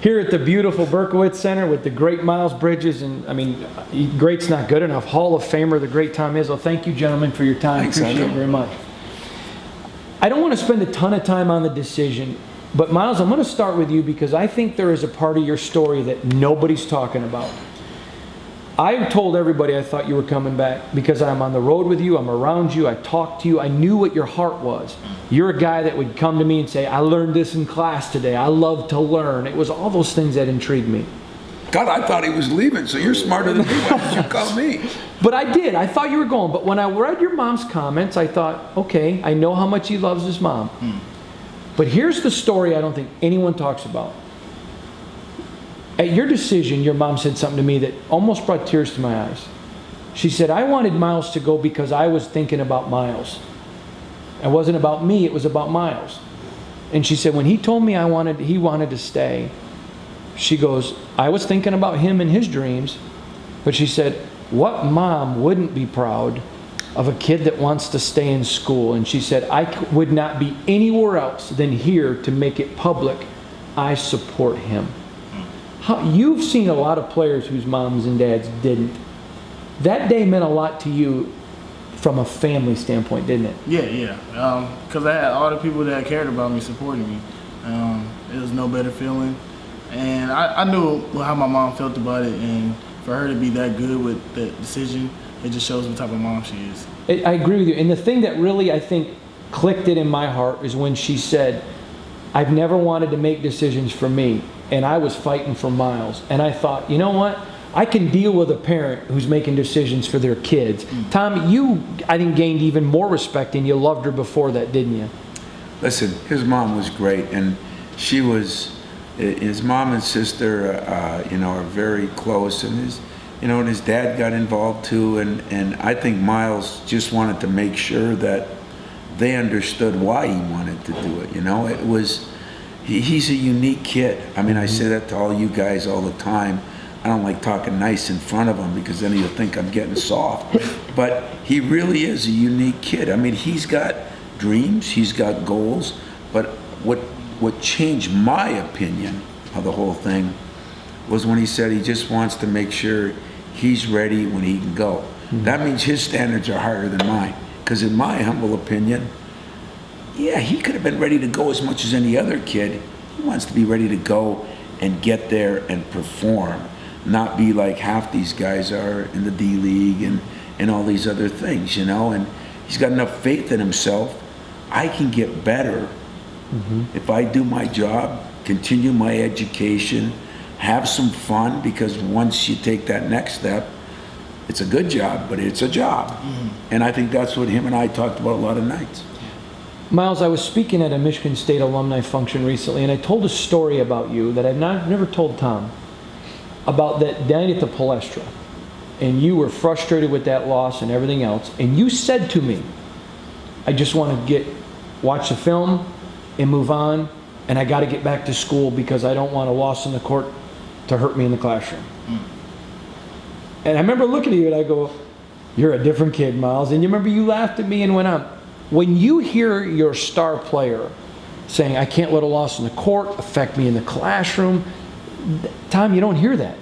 here at the beautiful Berkowitz Center with the great Miles Bridges, and I mean, great's not good enough. Hall of Famer, the great Tom Izzo. Thank you, gentlemen, for your time. Thanks, Appreciate it very much. I don't want to spend a ton of time on the decision, but Miles, I'm going to start with you because I think there is a part of your story that nobody's talking about. I told everybody I thought you were coming back because I'm on the road with you, I'm around you, I talked to you, I knew what your heart was. You're a guy that would come to me and say, I learned this in class today, I love to learn. It was all those things that intrigued me. God, I thought he was leaving, so you're smarter than me. Why did you call me? But I did, I thought you were going. But when I read your mom's comments, I thought, okay, I know how much he loves his mom. But here's the story I don't think anyone talks about. At your decision, your mom said something to me that almost brought tears to my eyes. She said, I wanted Miles to go because I was thinking about Miles. It wasn't about me, it was about Miles. And she said, when he told me he wanted to stay, she goes, I was thinking about him and his dreams. But she said, what mom wouldn't be proud of a kid that wants to stay in school? And she said, I would not be anywhere else than here to make it public. I support him. You've seen a lot of players whose moms and dads didn't. That day meant a lot to you from a family standpoint, didn't it? Yeah. Because I had all the people that cared about me supporting me. It was no better feeling. And I knew how my mom felt about it. And for her to be that good with that decision, it just shows what type of mom she is. I agree with you. And the thing that really, I think, clicked it in my heart is when she said, I've never wanted to make decisions for me. And I was fighting for Miles. And I thought, you know what? I can deal with a parent who's making decisions for their kids. Tom, you, I think, gained even more respect, and you loved her before that, didn't you? Listen, his mom was great, and she was, his mom and sister, are very close, and his dad got involved too, and I think Miles just wanted to make sure that they understood why he wanted to do it. It was. He's a unique kid. I mean, I say that to all you guys all the time. I don't like talking nice in front of him because then he'll think I'm getting soft. But he really is a unique kid. I mean, he's got dreams, he's got goals. But what changed my opinion of the whole thing was when he said he just wants to make sure he's ready when he can go. That means his standards are higher than mine. Because in my humble opinion, yeah, he could have been ready to go as much as any other kid. He wants to be ready to go and get there and perform, not be like half these guys are in the D League and all these other things, and he's got enough faith in himself. I can get better if I do my job, continue my education, have some fun, because once you take that next step, it's a good job, but it's a job. And I think that's what him and I talked about a lot of nights. Miles, I was speaking at a Michigan State alumni function recently, and I told a story about you that I've never told Tom, about that night at the Palestra. And you were frustrated with that loss and everything else. And you said to me, I just want to watch the film and move on, and I got to get back to school because I don't want a loss in the court to hurt me in the classroom. And I remember looking at you and I go, you're a different kid, Miles. And you remember you laughed at me and went on. When you hear your star player saying, I can't let a loss in the court affect me in the classroom, Tom, you don't hear that.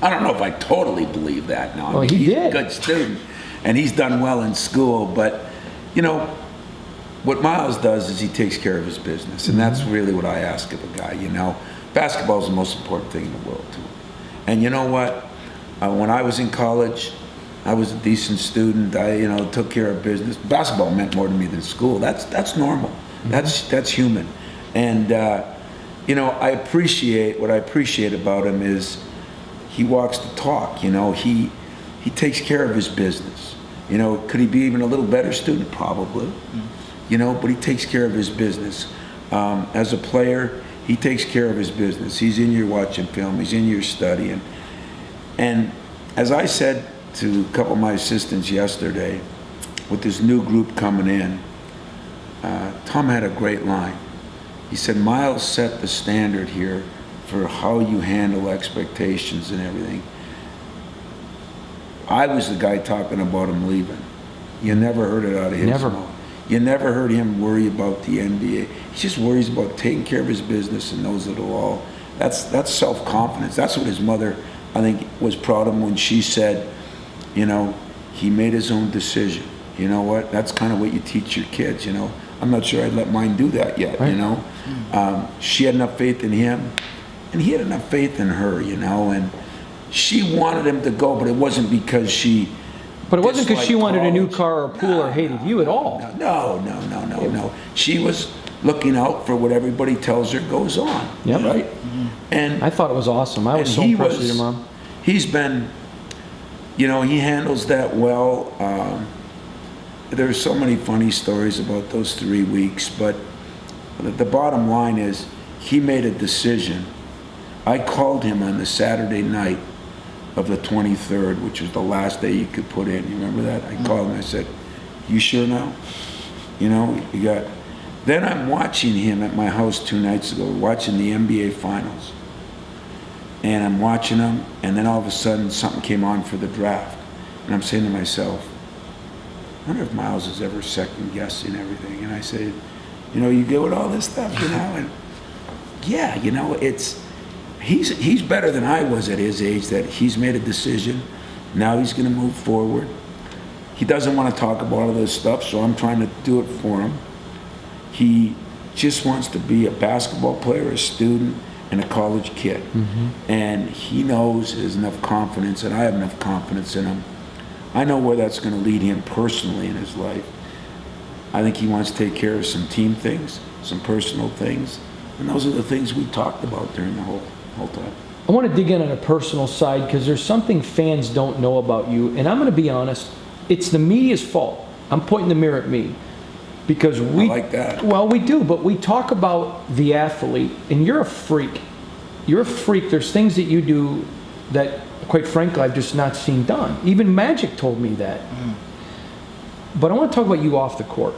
I don't know if I totally believe that now. Well, he he's did. a good student, and he's done well in school, but, what Miles does is he takes care of his business, and that's really what I ask of a guy, Basketball is the most important thing in the world to him. And you know what? When I was in college, I was a decent student. I, took care of business. Basketball meant more to me than school. That's normal. That's human. And I appreciate about him is he walks the talk. He takes care of his business. Could he be even a little better student? Probably. But he takes care of his business. As a player, he takes care of his business. He's in here watching film. He's in here studying. And as I said to a couple of my assistants yesterday, with this new group coming in, Tom had a great line. He said, Miles set the standard here for how you handle expectations and everything. I was the guy talking about him leaving. You never heard it out of his mouth. You never heard him worry about the NBA. He just worries about taking care of his business and knows it'll all That's self-confidence. That's what his mother, I think, was proud of him when she said, you know, he made his own decision. You know what? That's kind of what you teach your kids, you know. I'm not sure I'd let mine do that yet, right. you know. She had enough faith in him, and he had enough faith in her, you know. And she wanted him to go, but it wasn't because she. But it wasn't because she wanted a new college. car or pool or hated you at all. No. She was looking out for what everybody tells her goes on. Yep. Right? And I thought it was awesome. I was so impressed with your mom. He's been, you know, he handles that well. There's so many funny stories about those 3 weeks, but the bottom line is he made a decision. I called him on the Saturday night of the 23rd, which was the last day you could put in. You remember that? I called him. I said, "You sure now? You know, you got." Then I'm watching him at my house 2 nights ago, watching the NBA Finals. And I'm watching him, and then all of a sudden something came on for the draft. And I'm saying to myself, I wonder if Miles is ever second guessing everything. And I said, you know, you good with all this stuff, you know? And yeah, you know, he's better than I was at his age, that he's made a decision. Now he's going to move forward. He doesn't want to talk about all this stuff, so I'm trying to do it for him. He just wants to be a basketball player, a student, and a college kid. Mm-hmm. And he knows there's enough confidence, and I have enough confidence in him. I know where that's going to lead him personally in his life. I think he wants to take care of some team things, some personal things, and those are the things we talked about during the whole time. I want to dig in on a personal side because there's something fans don't know about you, and I'm going to be honest, it's the media's fault. I'm pointing the mirror at me because we I like that. Well, we do, but we talk about the athlete, and you're a freak. You're a freak. There's things that you do that, quite frankly, I've just not seen done. Even Magic told me that. But I want to talk about you off the court.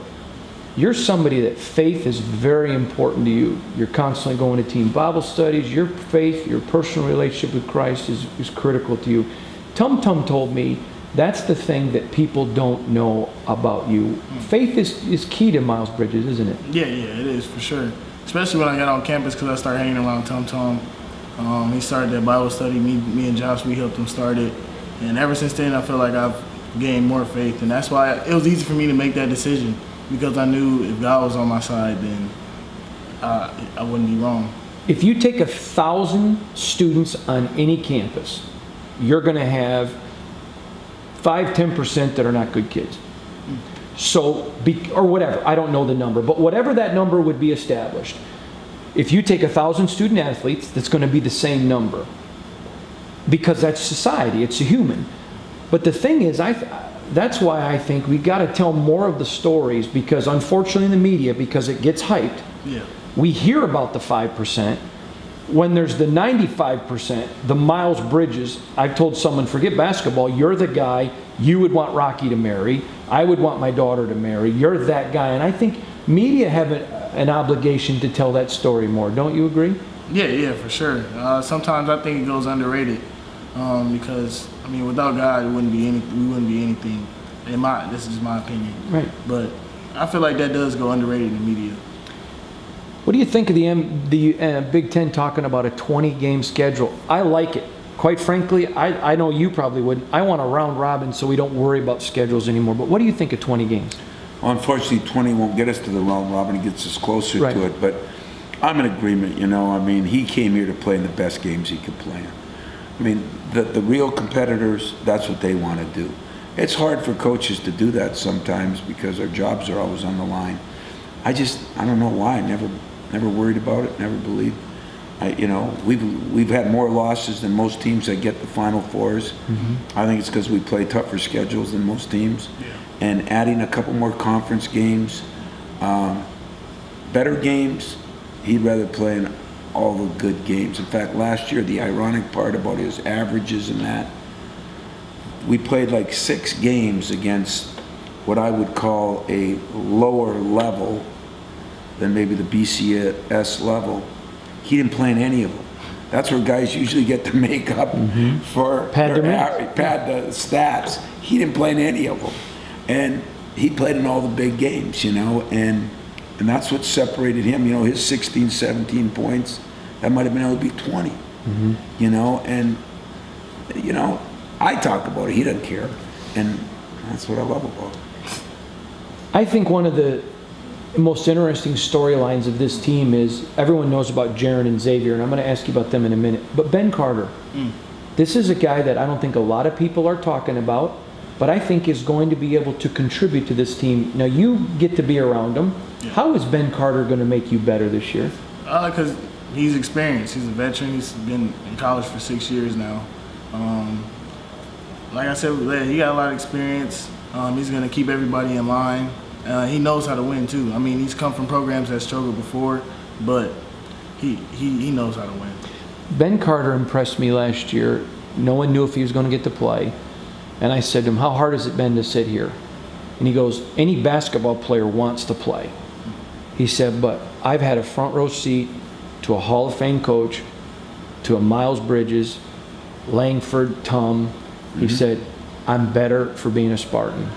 You're somebody that faith is very important to you. You're constantly going to team Bible studies. Your faith, your personal relationship with Christ is critical to you. Tum Tum told me that's the thing that people don't know about you. Faith is key to Miles Bridges, isn't it? Yeah, it is for sure. Especially when I got on campus because I started hanging around Tum Tum. He started that Bible study. Me and Josh, we helped him start it. And ever since then, I feel like I've gained more faith. And that's why it was easy for me to make that decision because I knew if God was on my side, then I wouldn't be wrong. If you take 1,000 students on any campus, you're going to have 5-10% that are not good kids. So, or whatever, I don't know the number, but whatever that number would be established, if you take 1,000 student athletes, that's going to be the same number. Because that's society, it's a human. But the thing is, that's why I think we got to tell more of the stories because unfortunately in the media, because it gets hyped, we hear about the 5%. When there's the 95%, the Miles Bridges, I've told someone, forget basketball, you're the guy you would want Rocky to marry, I would want my daughter to marry, you're that guy. And I think media have an obligation to tell that story more. Don't you agree? Yeah, for sure. Sometimes I think it goes underrated because, I mean, without God, we wouldn't be anything. This is my opinion. Right. But I feel like that does go underrated in the media. What do you think of the Big Ten talking about a 20-game schedule? I like it. Quite frankly, I know you probably wouldn't. I want a round robin so we don't worry about schedules anymore. But what do you think of 20 games? Well, unfortunately, 20 won't get us to the round robin. It gets us closer to it. But I'm in agreement, you know. I mean, he came here to play in the best games he could play in. I mean, the real competitors, that's what they want to do. It's hard for coaches to do that sometimes because their jobs are always on the line. I don't know why. Never worried about it, never believed. We've had more losses than most teams that get the Final Fours. Mm-hmm. I think it's because we play tougher schedules than most teams. Yeah. And adding a couple more conference games, better games, he'd rather play in all the good games. In fact, last year, the ironic part about his averages and that, we played like 6 games against what I would call a lower level than maybe the BCS level. He didn't play in any of them. That's where guys usually get to make up for pad the stats. He didn't play in any of them. And he played in all the big games, you know, and that's what separated him. You know, his 16, 17 points that might have been able to be 20. You know, and you know, I talk about it. He doesn't care, and that's what I love about it. I think one of the most interesting storylines of this team is everyone knows about Jaron and Xavier, and I'm going to ask you about them in a minute. But Ben Carter, this is a guy that I don't think a lot of people are talking about, but I think is going to be able to contribute to this team. Now, you get to be around him. Yeah. How is Ben Carter going to make you better this year? Because he's experienced. He's a veteran. He's been in college for 6 years now. Like I said, he got a lot of experience. He's going to keep everybody in line. He knows how to win too. I mean, he's come from programs that struggled before, but he knows how to win. Ben Carter impressed me last year. No one knew if he was going to get to play. And I said to him, how hard has it been to sit here? And he goes, any basketball player wants to play. He said, but I've had a front row seat to a Hall of Fame coach, to a Miles Bridges, Langford, Tum. He said, I'm better for being a Spartan.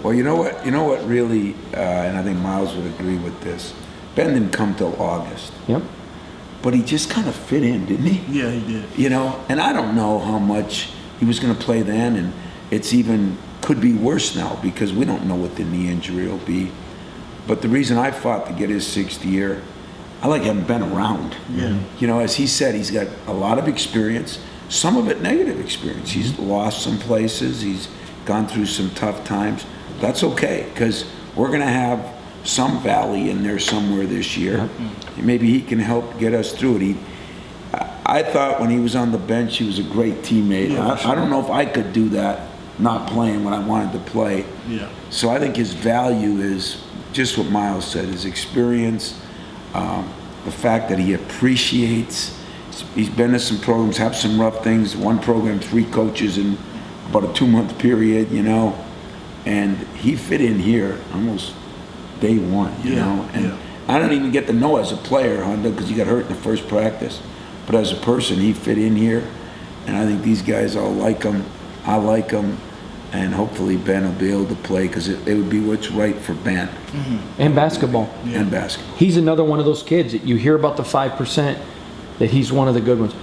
Well, you know what? You know what really, and I think Miles would agree with this. Ben didn't come till August, Yep. but he just kind of fit in, didn't he? Yeah, he did. You know, and I don't know how much he was going to play then, and it's even could be worse now because we don't know what the knee injury will be. But the reason I fought to get his 6th year, I like having been around. Yeah. You know, as he said, he's got a lot of experience, some of it negative experience. He's lost some places, he's gone through some tough times. That's okay, because we're going to have some valley in there somewhere this year. Maybe he can help get us through it. I thought when he was on the bench, he was a great teammate. Yeah, I don't know if I could do that, not playing when I wanted to play. Yeah. So I think his value is just what Miles said, his experience, the fact that he appreciates. He's been to some programs, have some rough things. One program, 3 coaches in about a 2-month period, you know. And he fit in here almost day one, you know. And I don't even get to know as a player, Honda, because he got hurt in the first practice. But as a person, he fit in here. And I think these guys all like him. I like him. And hopefully Ben will be able to play because it would be what's right for Ben. And basketball. And basketball. He's another one of those kids that you hear about the 5%, that he's one of the good ones.